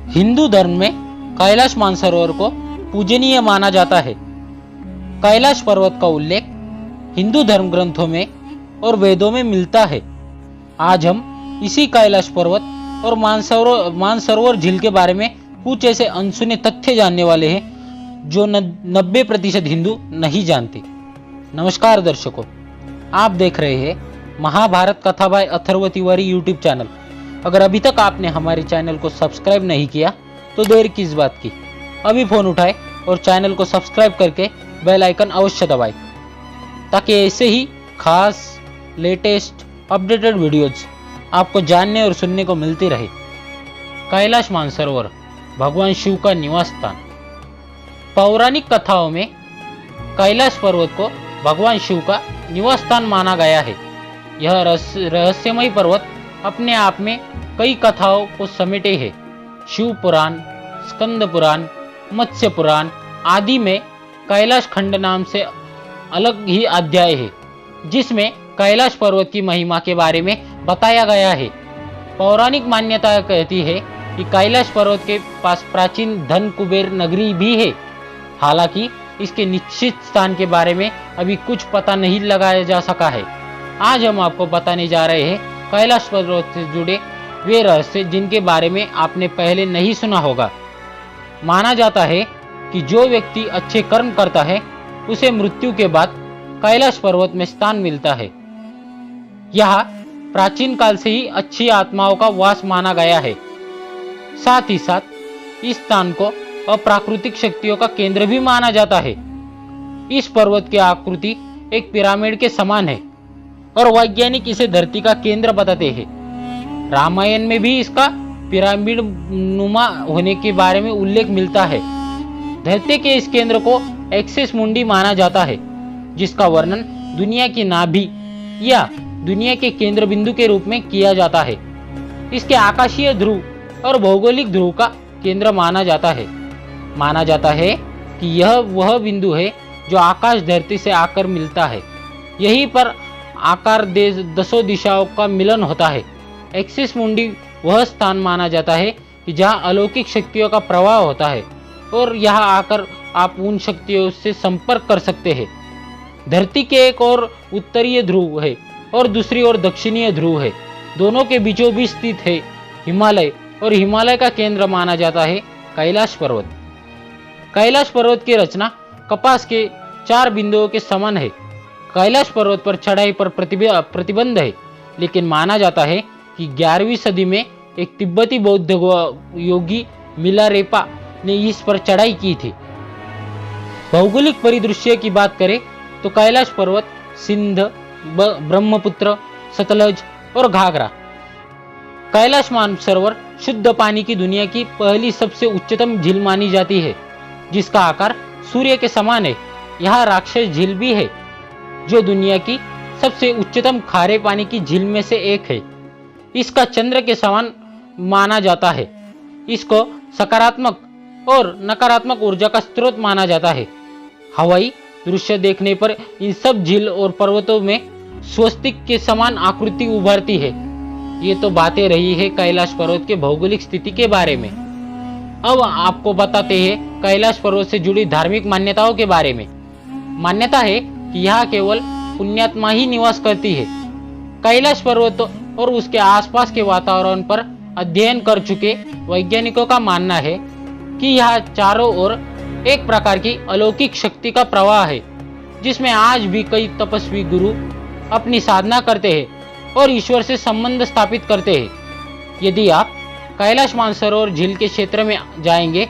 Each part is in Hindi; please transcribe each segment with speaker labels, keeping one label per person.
Speaker 1: हिंदू धर्म में कैलाश मानसरोवर को पूजनीय माना जाता है। कैलाश पर्वत का उल्लेख हिंदू धर्म ग्रंथों में और वेदों में मिलता है। आज हम इसी कैलाश पर्वत और मानसरोवर झील के बारे में कुछ ऐसे अनसुने तथ्य जानने वाले हैं जो 90% हिंदू नहीं जानते। नमस्कार दर्शकों, आप देख रहे हैं Mahabharat Katha by Atharva Tiwari YouTube channel. अगर अभी तक आपने हमारे चैनल को सब्सक्राइब नहीं किया तो देर किस बात की, अभी फोन उठाए और चैनल को सब्सक्राइब करके बेल आइकन अवश्य दबाएं ताकि ऐसे ही खास लेटेस्ट अपडेटेड वीडियोज आपको जानने और सुनने को मिलती रहे। कैलाश मानसरोवर भगवान शिव का निवास स्थान। पौराणिक कथाओं में कैलाश पर्वत को भगवान शिव का निवास स्थान माना गया है। यह रहस्यमय पर्वत अपने आप में कई कथाओं को समेटे है। शिव पुराण, स्कंद पुराण, मत्स्य पुराण आदि में कैलाश खंड नाम से अलग ही अध्याय है जिसमें कैलाश पर्वत की महिमा के बारे में बताया गया है। पौराणिक मान्यता कहती है कि कैलाश पर्वत के पास प्राचीन धन कुबेर नगरी भी है। हालांकि इसके निश्चित स्थान के बारे में अभी कुछ पता नहीं लगाया जा सका है। आज हम आपको बताने जा रहे हैं कैलाश पर्वत से जुड़े वे रहस्य जिनके बारे में आपने पहले नहीं सुना होगा। माना जाता है कि जो व्यक्ति अच्छे कर्म करता है उसे मृत्यु के बाद कैलाश पर्वत में स्थान मिलता है। यह प्राचीन काल से ही अच्छी आत्माओं का वास माना गया है। साथ ही साथ इस स्थान को अप्राकृतिक शक्तियों का केंद्र भी माना जाता है। इस पर्वत की आकृति एक पिरामिड के समान है और वैज्ञानिक इसे धरती का केंद्र बताते हैं। रामायण में भी इसका पिरामिड नुमा होने के बारे में उल्लेख मिलता है। धरती के इस केंद्र को एक्सिस मुंडी माना जाता है जिसका वर्णन दुनिया की नाभि या दुनिया के केंद्र बिंदु के रूप में किया जाता है। इसके आकाशीय ध्रुव और भौगोलिक ध्रुव का केंद्र माना जाता है। माना जाता है कि यह वह बिंदु है जो आकाश धरती से आकर मिलता है। यहीं पर आकार दसों दिशाओं का मिलन होता है। एक्सिस मुंडी वह स्थान माना जाता है कि जहाँ अलौकिक शक्तियों का प्रवाह होता है और यहाँ आकर आप उन शक्तियों से संपर्क कर सकते हैं। धरती के एक ओर उत्तरीय ध्रुव है और दूसरी ओर दक्षिणीय ध्रुव है। दोनों के बीचों बीच स्थित है हिमालय और हिमालय का केंद्र माना जाता है कैलाश पर्वत। कैलाश पर्वत की रचना कपास के 4 बिंदुओं के समान है। कैलाश पर्वत पर चढ़ाई पर प्रतिबंध है, लेकिन माना जाता है कि 11वीं सदी में एक तिब्बती बौद्ध योगी मिलारेपा ने इस पर चढ़ाई की थी। भौगोलिक परिदृश्य की बात करें तो कैलाश पर्वत सिंध, ब्रह्मपुत्र, सतलज और घाघरा। कैलाश मानसरोवर शुद्ध पानी की दुनिया की पहली सबसे उच्चतम झील मानी जाती है जिसका आकार सूर्य के समान है। यहाँ राक्षस झील भी है जो दुनिया की सबसे उच्चतम खारे पानी की झील में से एक है। इसका चंद्र के समान माना जाता है। इसको सकारात्मक और नकारात्मक ऊर्जा का स्रोत माना जाता है। हवाई दृश्य देखने पर इन सब झील और पर्वतों में स्वस्तिक के समान आकृति उभरती है। ये तो बातें रही है कैलाश पर्वत के भौगोलिक स्थिति के बारे में। अब आपको बताते हैं कैलाश पर्वत से जुड़ी धार्मिक मान्यताओं के बारे में। मान्यता है कि यहाँ केवल पुण्यात्मा ही निवास करती है। कैलाश पर्वत और उसके आसपास के वातावरण पर अध्ययन कर चुके वैज्ञानिकों का मानना है कि यहाँ चारों ओर एक प्रकार की अलौकिक शक्ति का प्रवाह है जिसमें आज भी कई तपस्वी गुरु अपनी साधना करते हैं और ईश्वर से संबंध स्थापित करते हैं। यदि आप कैलाश मानसरोवर झील के क्षेत्र में जाएंगे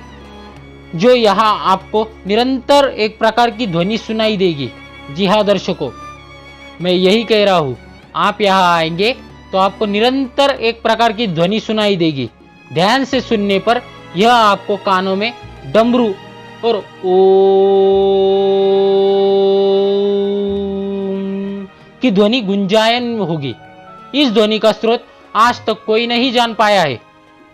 Speaker 1: जो यहाँ आपको निरंतर एक प्रकार की ध्वनि सुनाई देगी। जी हाँ दर्शकों, मैं यही कह रहा हूँ, आप यहाँ आएंगे तो आपको निरंतर एक प्रकार की ध्वनि सुनाई देगी। ध्यान से सुनने पर यह आपको कानों में डमरू और ओम की ध्वनि गुंजायन होगी। इस ध्वनि का स्रोत आज तक कोई नहीं जान पाया है।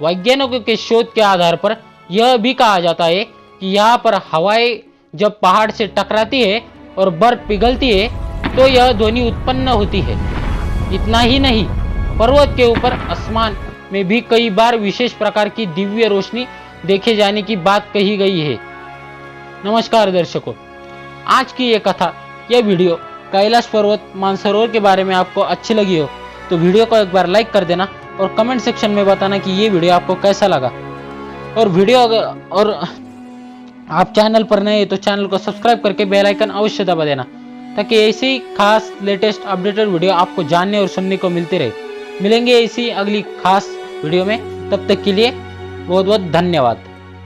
Speaker 1: वैज्ञानिकों के शोध के आधार पर यह भी कहा जाता है कि यहाँ पर हवाएं जब पहाड़ से टकराती है और बर्फ पिघलती है तो यह ध्वनि उत्पन्न होती है। इतना ही नहीं, पर्वत के ऊपर आसमान में भी कई बार विशेष प्रकार की दिव्य रोशनी देखे जाने की बात कही गई है। नमस्कार दर्शकों, आज की ये कथा, यह वीडियो कैलाश पर्वत मानसरोवर के बारे में आपको अच्छी लगी हो तो वीडियो को एक बार लाइक कर देना और कमेंट सेक्शन में बताना कि ये वीडियो आपको कैसा लगा। और आप चैनल पर नए हैं तो चैनल को सब्सक्राइब करके बेल आइकन अवश्य दबा देना, ताकि ऐसी ही खास लेटेस्ट अपडेटेड वीडियो आपको जानने और सुनने को मिलती रहे। मिलेंगे ऐसी अगली खास वीडियो में, तब तक के लिए बहुत बहुत धन्यवाद।